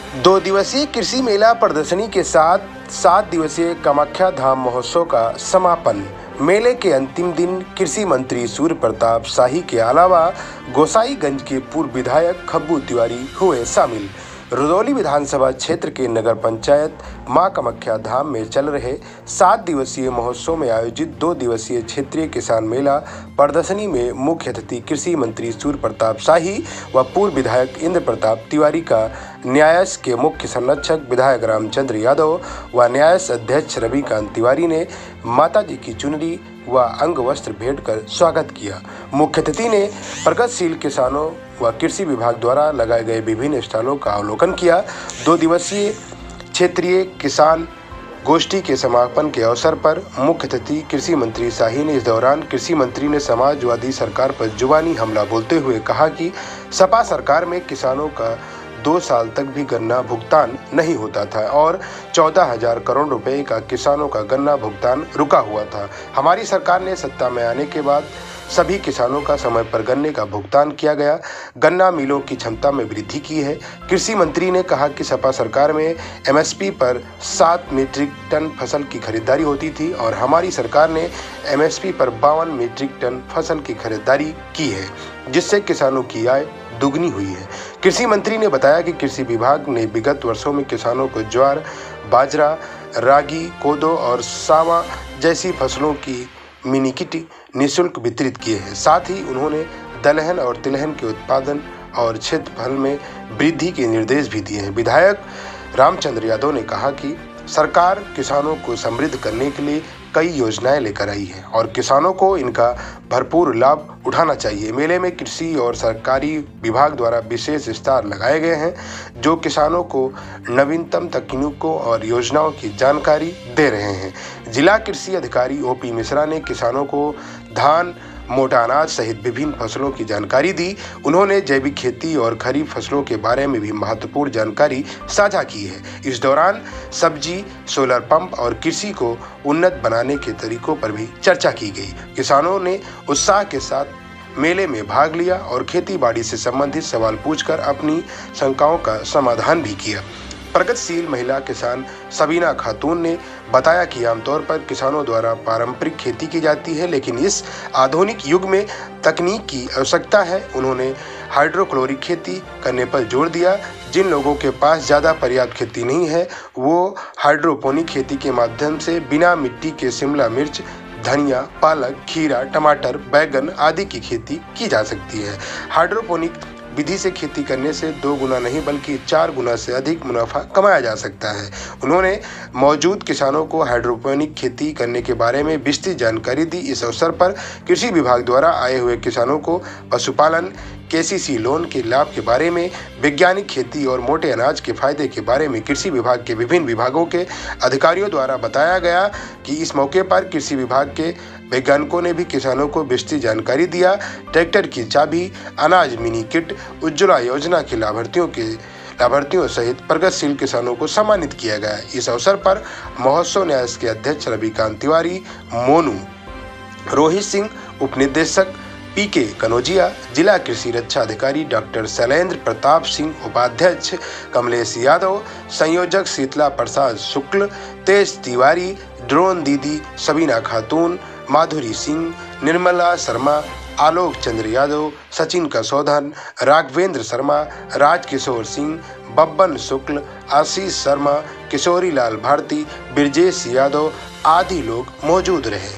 2 दिवसीय कृषि मेला प्रदर्शनी के साथ 7 दिवसीय कामाख्या धाम महोत्सव का समापन। मेले के अंतिम दिन कृषि मंत्री सूर्य प्रताप शाही के अलावा गोसाईगंज के पूर्व विधायक खब्बू तिवारी हुए शामिल। रुदौली विधानसभा क्षेत्र के नगर पंचायत मां कामाख्या धाम में चल रहे 7 दिवसीय महोत्सव में आयोजित 2 दिवसीय क्षेत्रीय किसान मेला प्रदर्शनी में मुख्य अतिथि कृषि मंत्री सूर्य प्रताप शाही व पूर्व विधायक इंद्र प्रताप तिवारी का न्यास के मुख्य संरक्षक विधायक रामचंद्र यादव व न्यास अध्यक्ष रविकांत तिवारी ने माताजी की चुनरी व अंग वस्त्र भेंट कर स्वागत किया। मुख्य अतिथि ने प्रगतिशील किसानों व कृषि विभाग द्वारा लगाए गए विभिन्न स्टॉलों का अवलोकन किया। 2 दिवसीय क्षेत्रीय किसान गोष्ठी के समापन के अवसर पर मुख्य अतिथि कृषि मंत्री शाही ने इस दौरान कृषि मंत्री ने समाजवादी सरकार पर जुबानी हमला बोलते हुए कहा कि सपा सरकार में किसानों का 2 साल तक भी गन्ना भुगतान नहीं होता था और 14,000 करोड़ रुपए का किसानों का गन्ना भुगतान रुका हुआ था। हमारी सरकार ने सत्ता में आने के बाद सभी किसानों का समय पर गन्ने का भुगतान किया गया, गन्ना मिलों की क्षमता में वृद्धि की है। कृषि मंत्री ने कहा कि सपा सरकार में एमएसपी पर 7 मीट्रिक टन फसल की खरीदारी होती थी और हमारी सरकार ने एमएसपी पर 52 मीट्रिक टन फसल की खरीदारी की है, जिससे किसानों की आय दुगनी हुई है। कृषि मंत्री ने बताया कि कृषि विभाग ने विगत वर्षों में किसानों को ज्वार, बाजरा, रागी, कोदो और सावा जैसी फसलों की मिनी किट निःशुल्क वितरित किए हैं। साथ ही उन्होंने दलहन और तिलहन के उत्पादन और क्षेत्रफल में वृद्धि के निर्देश भी दिए हैं। विधायक रामचंद्र यादव ने कहा कि सरकार किसानों को समृद्ध करने के लिए कई योजनाएं लेकर आई है और किसानों को इनका भरपूर लाभ उठाना चाहिए। मेले में कृषि और सरकारी विभाग द्वारा विशेष स्टॉल लगाए गए हैं जो किसानों को नवीनतम तकनीकों और योजनाओं की जानकारी दे रहे हैं। जिला कृषि अधिकारी ओपी मिश्रा ने किसानों को धान, मोटा अनाज सहित विभिन्न फसलों की जानकारी दी। उन्होंने जैविक खेती और खरीफ फसलों के बारे में भी महत्वपूर्ण जानकारी साझा की है। इस दौरान सब्जी, सोलर पंप और कृषि को उन्नत बनाने के तरीकों पर भी चर्चा की गई। किसानों ने उत्साह के साथ मेले में भाग लिया और खेती बाड़ी से संबंधित सवाल पूछकर अपनी शंकाओं का समाधान भी किया। प्रगतिशील महिला किसान सबीना खातून ने बताया कि आमतौर पर किसानों द्वारा पारंपरिक खेती की जाती है, लेकिन इस आधुनिक युग में तकनीक की आवश्यकता है। उन्होंने हाइड्रोक्लोरिक खेती करने पर जोर दिया। जिन लोगों के पास ज़्यादा पर्याप्त खेती नहीं है वो हाइड्रोपोनिक खेती के माध्यम से बिना मिट्टी के शिमला मिर्च, धनिया, पालक, खीरा, टमाटर, बैगन आदि की खेती की जा सकती है। हाइड्रोपोनिक विधि से खेती करने से 2 गुना नहीं बल्कि 4 गुना से अधिक मुनाफा कमाया जा सकता है। उन्होंने मौजूद किसानों को हाइड्रोपोनिक खेती करने के बारे में विस्तृत जानकारी दी। इस अवसर पर कृषि विभाग द्वारा आए हुए किसानों को पशुपालन, केसीसी लोन के लाभ के बारे में, वैज्ञानिक खेती और मोटे अनाज के फायदे के बारे में कृषि विभाग के विभिन्न विभागों के अधिकारियों द्वारा बताया गया कि इस मौके पर कृषि विभाग के वैज्ञानिकों ने भी किसानों को विस्तृत जानकारी दिया। ट्रैक्टर की चाबी, अनाज मिनी किट, उज्ज्वला योजना के लाभार्थियों सहित प्रगतिशील किसानों को सम्मानित किया गया। इस अवसर पर महोत्सव न्यास के अध्यक्ष रविकांत तिवारी, मोनू, रोहित सिंह, उपनिदेशक पीके कनौजिया, जिला कृषि रक्षा अधिकारी डॉक्टर शैलेंद्र प्रताप सिंह, उपाध्यक्ष कमलेश यादव, संयोजक शीतला प्रसाद शुक्ल, तेज तिवारी, ड्रोन दीदी सबीना खातून, माधुरी सिंह, निर्मला शर्मा, आलोक चंद्र यादव, सचिन कसौधन, राघवेंद्र शर्मा, राजकिशोर सिंह, बब्बन शुक्ल, आशीष शर्मा, किशोरी लाल भारती, ब्रजेश यादव आदि लोग मौजूद रहे।